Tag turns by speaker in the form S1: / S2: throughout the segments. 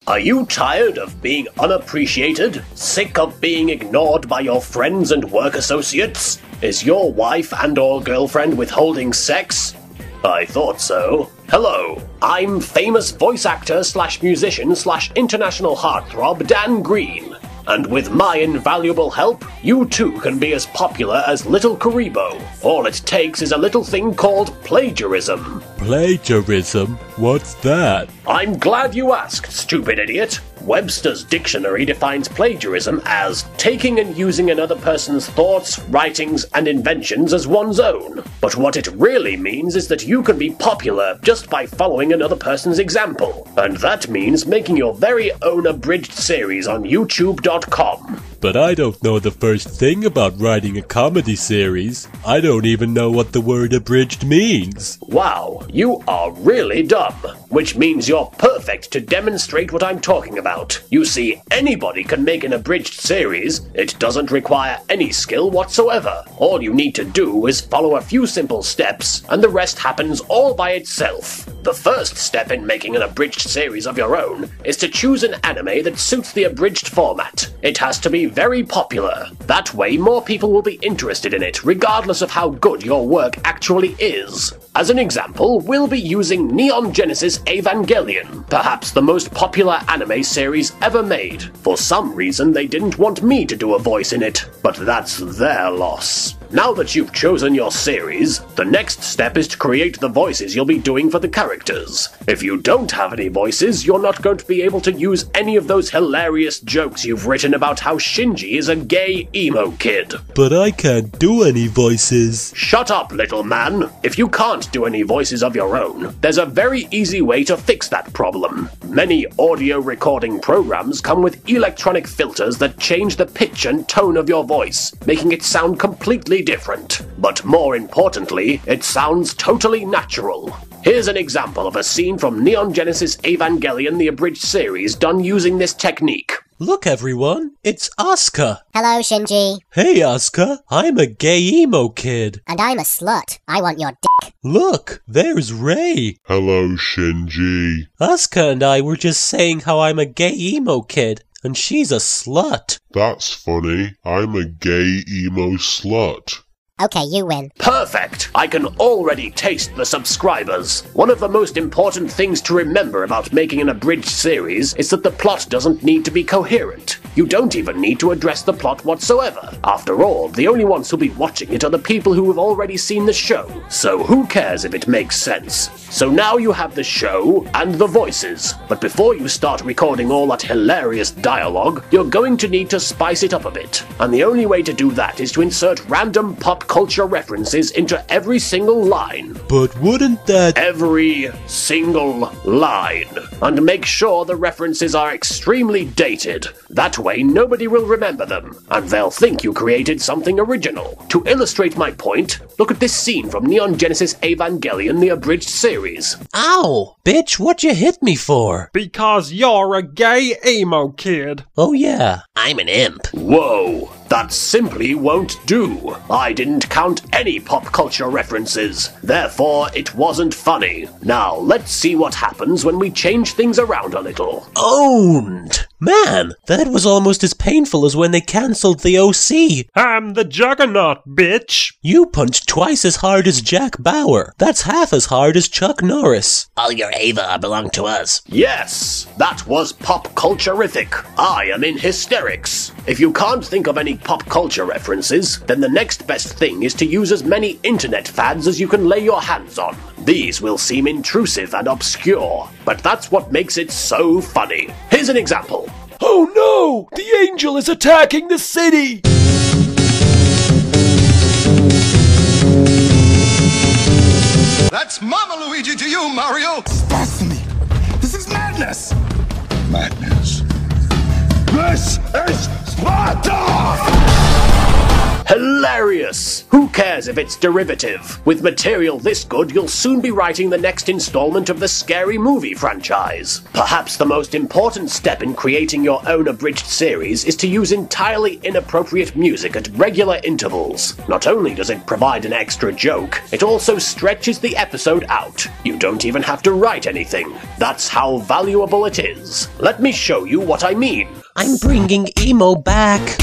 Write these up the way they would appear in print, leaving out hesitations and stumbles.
S1: Are you tired of being unappreciated? Sick of being ignored by your friends and work associates? Is your wife and/or girlfriend withholding sex? I thought so. Hello, I'm famous voice actor slash musician slash international heartthrob Dan Green. And with my invaluable help, you too can be as popular as Little Karibo. All it takes is a little thing called plagiarism.
S2: Plagiarism? What's that?
S1: I'm glad you asked, stupid idiot. Webster's dictionary defines plagiarism as taking and using another person's thoughts, writings, and inventions as one's own. But what it really means is that you can be popular just by following another person's example. And that means making your very own abridged series on YouTube.com.
S2: But I don't know the first thing about writing a comedy series. I don't even know what the word abridged means.
S1: Wow, you are really dumb. Which means you're perfect to demonstrate what I'm talking about. You see, anybody can make an abridged series. It doesn't require any skill whatsoever. All you need to do is follow a few simple steps, and the rest happens all by itself. The first step in making an abridged series of your own is to choose an anime that suits the abridged format. It has to be very popular. That way, more people will be interested in it, regardless of how good your work actually is. As an example, we'll be using Neon Genesis Evangelion, perhaps the most popular anime series ever made. For some reason, they didn't want me to do a voice in it, but that's their loss. Now that you've chosen your series, the next step is to create the voices you'll be doing for the characters. If you don't have any voices, you're not going to be able to use any of those hilarious jokes you've written about how Shinji is a gay emo kid.
S2: But I can't do any voices.
S1: Shut up, little man. If you can't do any voices of your own, there's a very easy way to fix that problem. Many audio recording programs come with electronic filters that change the pitch and tone of your voice, making it sound completely different. But more importantly, it sounds totally natural. Here's an example of a scene from Neon Genesis Evangelion the Abridged series done using this technique.
S2: Look everyone, it's Asuka.
S3: Hello, Shinji.
S2: Hey Asuka, I'm a gay emo kid.
S3: And I'm a slut. I want your dick.
S2: Look, there's Ray.
S4: Hello, Shinji.
S2: Asuka and I were just saying how I'm a gay emo kid, and she's a slut.
S4: That's funny. I'm a gay emo slut.
S3: Okay, you win.
S1: Perfect! I can already taste the subscribers. One of the most important things to remember about making an abridged series is that the plot doesn't need to be coherent. You don't even need to address the plot whatsoever. After all, the only ones who'll be watching it are the people who have already seen the show. So who cares if it makes sense? So now you have the show and the voices. But before you start recording all that hilarious dialogue, you're going to need to spice it up a bit. And the only way to do that is to insert random pop culture references into every single line.
S2: But wouldn't that...
S1: Every single line. And make sure the references are extremely dated. That way nobody will remember them, and they'll think you created something original. To illustrate my point, look at this scene from Neon Genesis Evangelion the Abridged series.
S2: Ow! Bitch, what'd you hit me for?
S5: Because you're a gay emo kid.
S2: Oh yeah.
S1: I'm an imp. Whoa, that simply won't do. I didn't count any pop culture references. Therefore, it wasn't funny. Now, let's see what happens when we change things around a little.
S2: Owned! Man, that was almost as painful as when they cancelled the OC.
S5: I'm the Juggernaut, bitch.
S2: You punched twice as hard as Jack Bauer. That's half as hard as Chuck Norris.
S1: All your Ava belong to us. Yes, that was pop culture-rific. I am in hysterics. If you can't think of any pop culture references, then the next best thing is to use as many internet fads as you can lay your hands on. These will seem intrusive and obscure, but that's what makes it so funny. Here's an example.
S2: Oh no! The angel is attacking the city!
S6: That's Mama Luigi to you, Mario!
S7: Blasphemy! This is madness! Madness. This is Sparta!
S1: Hilarious! Who cares if it's derivative? With material this good, you'll soon be writing the next installment of the Scary Movie franchise. Perhaps the most important step in creating your own abridged series is to use entirely inappropriate music at regular intervals. Not only does it provide an extra joke, it also stretches the episode out. You don't even have to write anything. That's how valuable it is. Let me show you what I mean.
S8: I'm bringing emo back.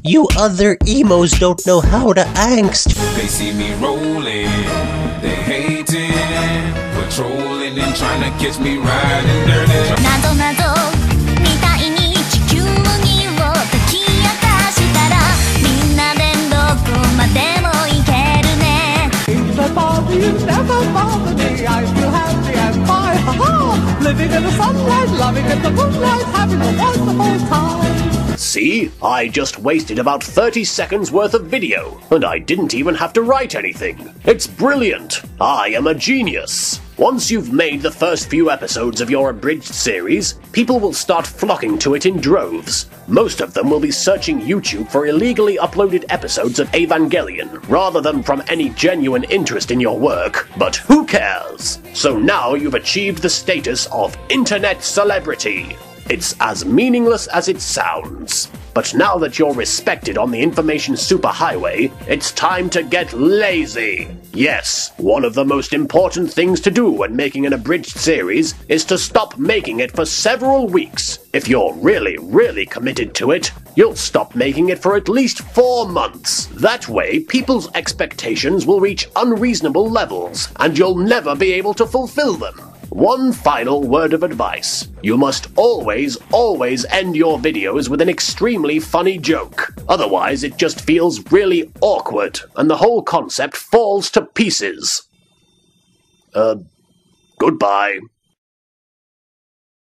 S8: You other emos don't know how to angst.
S9: They see me rolling, they hating, patrolling and trying to catch me riding dirty.
S10: なぞなぞみたいに地球儀を解き明かしたらみんなでどこまでも行けるね
S11: If the bother you never bother me, I feel happy and fine, ha-ha! Living in the sunlight, loving in the moonlight, having a wonderful time.
S1: See? I just wasted about 30 seconds worth of video, and I didn't even have to write anything. It's brilliant. I am a genius. Once you've made the first few episodes of your abridged series, people will start flocking to it in droves. Most of them will be searching YouTube for illegally uploaded episodes of Evangelion, rather than from any genuine interest in your work. But who cares? So now you've achieved the status of internet celebrity. It's as meaningless as it sounds. But now that you're respected on the information superhighway, it's time to get lazy. Yes, one of the most important things to do when making an abridged series is to stop making it for several weeks. If you're really committed to it, you'll stop making it for at least 4 months. That way, people's expectations will reach unreasonable levels, and you'll never be able to fulfill them. One final word of advice. You must always end your videos with an extremely funny joke. Otherwise, it just feels really awkward, and the whole concept falls to pieces. Goodbye.